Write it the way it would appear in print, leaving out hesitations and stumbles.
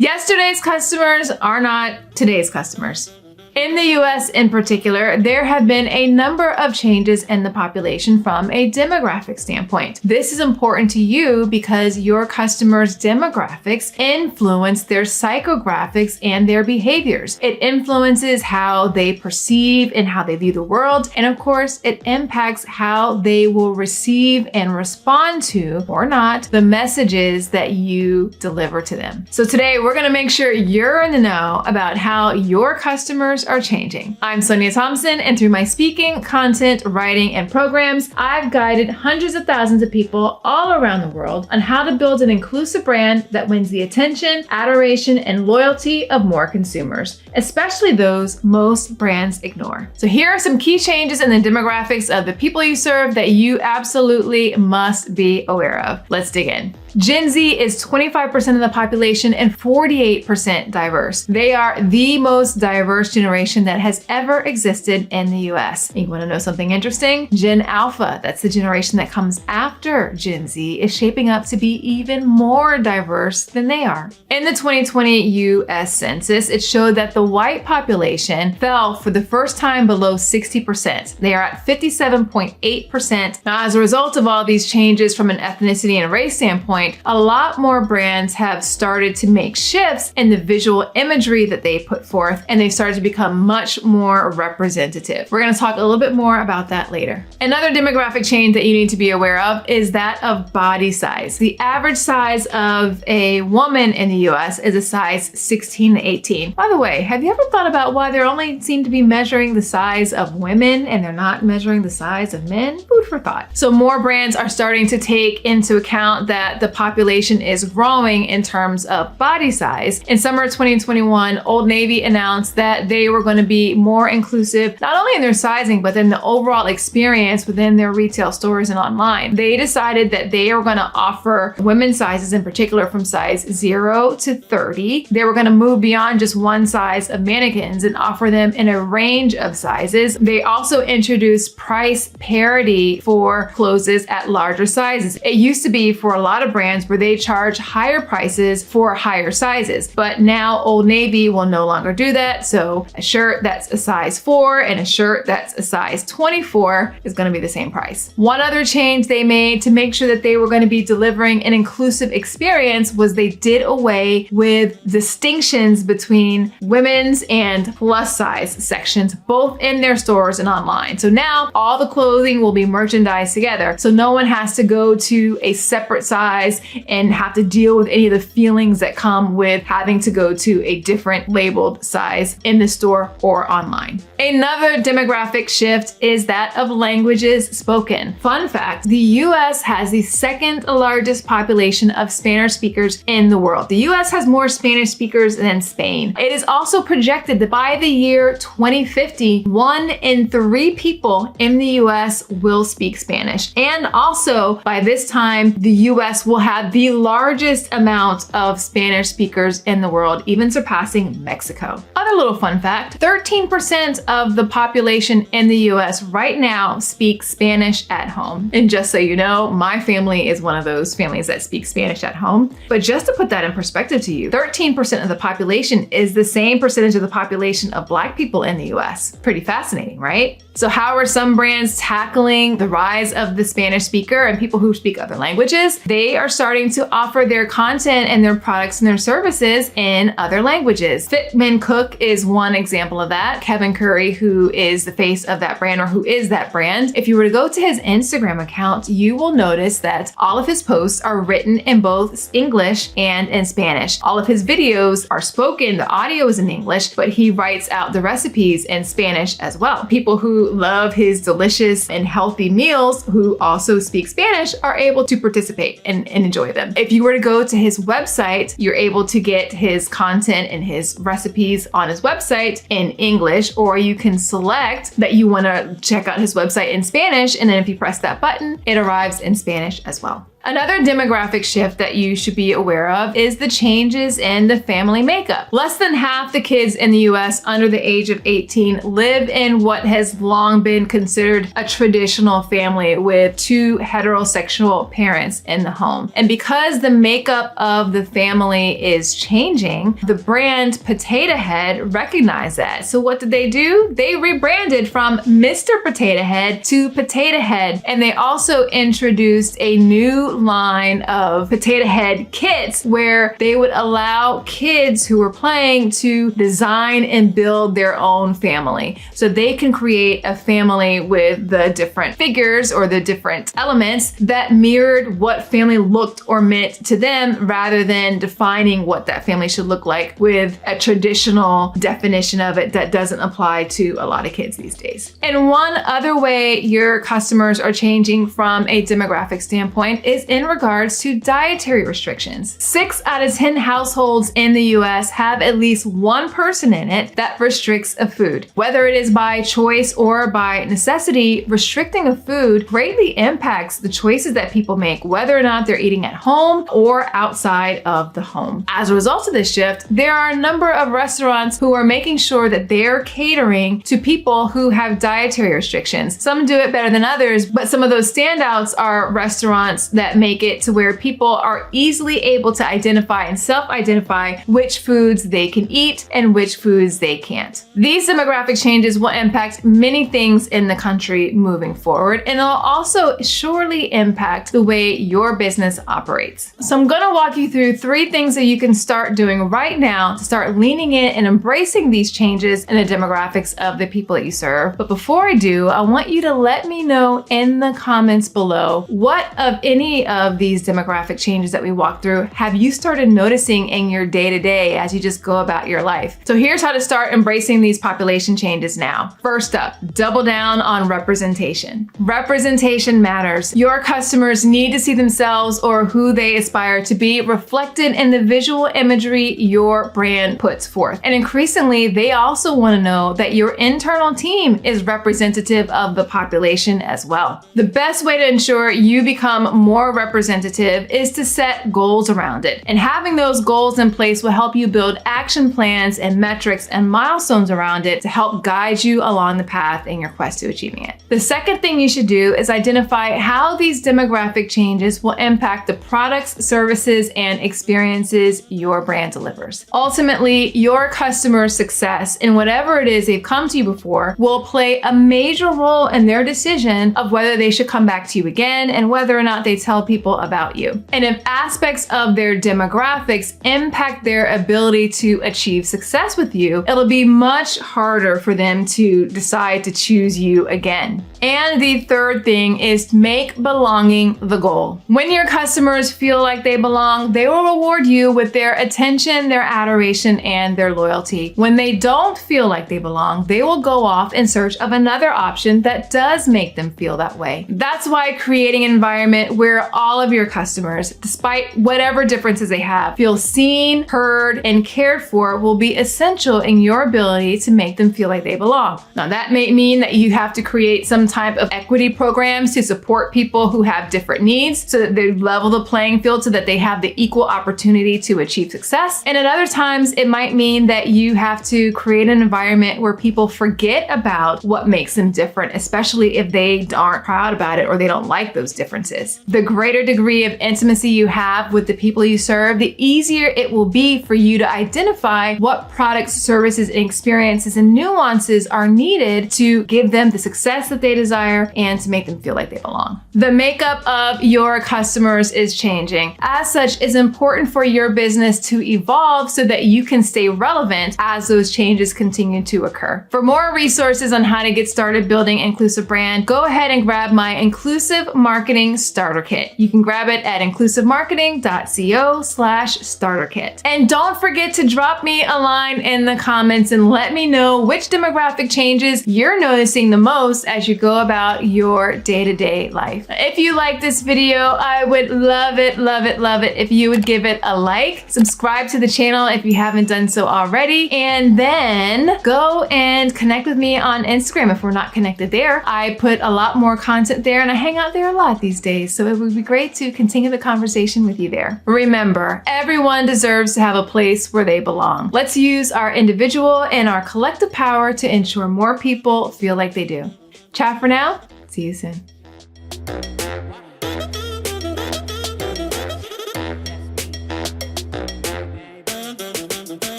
Yesterday's customers are not today's customers. In the US in particular, there have been a number of changes in the population from a demographic standpoint. This is important to you because your customers' demographics influence their psychographics and their behaviors. It influences how they perceive and how they view the world. And of course, it impacts how they will receive and respond to, or not, the messages that you deliver to them. So today, we're gonna make sure you're in the know about how your customers are changing. I'm Sonia Thompson, and through my speaking, content, writing, and programs, I've guided hundreds of thousands of people all around the world on how to build an inclusive brand that wins the attention, adoration, and loyalty of more consumers, especially those most brands ignore. So here are some key changes in the demographics of the people you serve that you absolutely must be aware of. Let's dig in. Gen Z is 25% of the population and 48% diverse. They are the most diverse generation that has ever existed in the US. You want to know something interesting? Gen Alpha, that's the generation that comes after Gen Z, is shaping up to be even more diverse than they are. In the 2020 US Census, it showed that the white population fell for the first time below 60%. They are at 57.8%. Now, as a result of all these changes from an ethnicity and race standpoint, a lot more brands have started to make shifts in the visual imagery that they put forth, and they've started to become much more representative. We're going to talk a little bit more about that later. Another demographic change that you need to be aware of is that of body size. The average size of a woman in the US is a size 16 to 18. By the way, have you ever thought about why they only seem to be measuring the size of women and they're not measuring the size of men? Food for thought. So more brands are starting to take into account that the population is growing in terms of body size. In summer 2021, Old Navy announced that they were going to be more inclusive, not only in their sizing, but in the overall experience within their retail stores and online. They decided that they are going to offer women's sizes in particular from size 0 to 30. They were going to move beyond just one size of mannequins and offer them in a range of sizes. They also introduced price parity for clothes at larger sizes. It used to be for a lot of brands where they charge higher prices for higher sizes, but now Old Navy will no longer do that. So a shirt that's a size 4 and a shirt that's a size 24 is going to be the same price. One other change they made to make sure that they were going to be delivering an inclusive experience was they did away with distinctions between women's and plus size sections, both in their stores and online. So now all the clothing will be merchandised together. So no one has to go to a separate size and have to deal with any of the feelings that come with having to go to a different labeled size in the store or online. Another demographic shift is that of languages spoken. Fun fact, the US has the second largest population of Spanish speakers in the world. The US has more Spanish speakers than Spain. It is also projected that by the year 2050, 1 in 3 people in the US will speak Spanish. And also by this time, the US will have the largest amount of Spanish speakers in the world, even surpassing Mexico. Other little fun fact, 13% of the population in the US right now speaks Spanish at home. And just so you know, my family is one of those families that speak Spanish at home. But just to put that in perspective to you, 13% of the population is the same percentage of the population of Black people in the US. Pretty fascinating, right? So how are some brands tackling the rise of the Spanish speaker and people who speak other languages? They are starting to offer their content and their products and their services in other languages. Fit Men Cook is one example of that. Kevin Curry, who is the face of that brand, or who is that brand. If you were to go to his Instagram account, you will notice that all of his posts are written in both English and in Spanish. All of his videos are spoken, the audio is in English, but he writes out the recipes in Spanish as well. People who love his delicious and healthy meals, who also speak Spanish, are able to participate and enjoy them. If you were to go to his website, you're able to get his content and his recipes on his website in English, or you can select that you want to check out his website in Spanish, and then if you press that button, it arrives in Spanish as well. Another demographic shift that you should be aware of is the changes in the family makeup. Less than half the kids in the US under the age of 18 live in what has long been considered a traditional family with two heterosexual parents in the home. And because the makeup of the family is changing, the brand Potato Head recognized that. So what did they do? They rebranded from Mr. Potato Head to Potato Head, and they also introduced a new line of Potato Head kits where they would allow kids who were playing to design and build their own family. So they can create a family with the different figures or the different elements that mirrored what family looked or meant to them, rather than defining what that family should look like with a traditional definition of it that doesn't apply to a lot of kids these days. And one other way your customers are changing from a demographic standpoint is in regards to dietary restrictions. 6 out of 10 households in the US have at least one person in it that restricts a food. Whether it is by choice or by necessity, restricting a food greatly impacts the choices that people make, whether or not they're eating at home or outside of the home. As a result of this shift, there are a number of restaurants who are making sure that they're catering to people who have dietary restrictions. Some do it better than others, but some of those standouts are restaurants that make it to where people are easily able to identify and self-identify which foods they can eat and which foods they can't. These demographic changes will impact many things in the country moving forward, and it'll also surely impact the way your business operates. So I'm gonna walk you through 3 things that you can start doing right now to start leaning in and embracing these changes in the demographics of the people that you serve. But before I do, I want you to let me know in the comments below, what of any of these demographic changes that we walked through have you started noticing in your day-to-day as you just go about your life? So here's how to start embracing these population changes now. First up, double down on representation. Representation matters. Your customers need to see themselves or who they aspire to be reflected in the visual imagery your brand puts forth. And increasingly, they also want to know that your internal team is representative of the population as well. The best way to ensure you become more representative is to set goals around it. And having those goals in place will help you build action plans and metrics and milestones around it to help guide you along the path in your quest to achieving it. The second thing you should do is identify how these demographic changes will impact the products, services, and experiences your brand delivers. Ultimately, your customer's success in whatever it is they've come to you before will play a major role in their decision of whether they should come back to you again and whether or not they tell people about you. And if aspects of their demographics impact their ability to achieve success with you, it'll be much harder for them to decide to choose you again. And the third thing is make belonging the goal. When your customers feel like they belong, they will reward you with their attention, their adoration, and their loyalty. When they don't feel like they belong, they will go off in search of another option that does make them feel that way. That's why creating an environment where all of your customers, despite whatever differences they have, feel seen, heard, and cared for will be essential in your ability to make them feel like they belong. Now, that may mean that you have to create some type of equity programs to support people who have different needs so that they level the playing field so that they have the equal opportunity to achieve success. And at other times, it might mean that you have to create an environment where people forget about what makes them different, especially if they aren't proud about it or they don't like those differences. The greater degree of intimacy you have with the people you serve, the easier it will be for you to identify what products, services, and experiences and nuances are needed to give them the success that they desire and to make them feel like they belong. The makeup of your customers is changing. As such, it's important for your business to evolve so that you can stay relevant as those changes continue to occur. For more resources on how to get started building inclusive brand, go ahead and grab my Inclusive Marketing Starter Kit. You can grab it at inclusivemarketing.co/starter kit. And don't forget to drop me a line in the comments and let me know which demographic changes you're noticing the most as you go go about your day-to-day life. If you like this video, I would love it, love it, love it if you would give it a like, subscribe to the channel if you haven't done so already, and then go and connect with me on Instagram if we're not connected there. I put a lot more content there and I hang out there a lot these days, so it would be great to continue the conversation with you there. Remember, everyone deserves to have a place where they belong. Let's use our individual and our collective power to ensure more people feel like they do. Ciao for now. See you soon.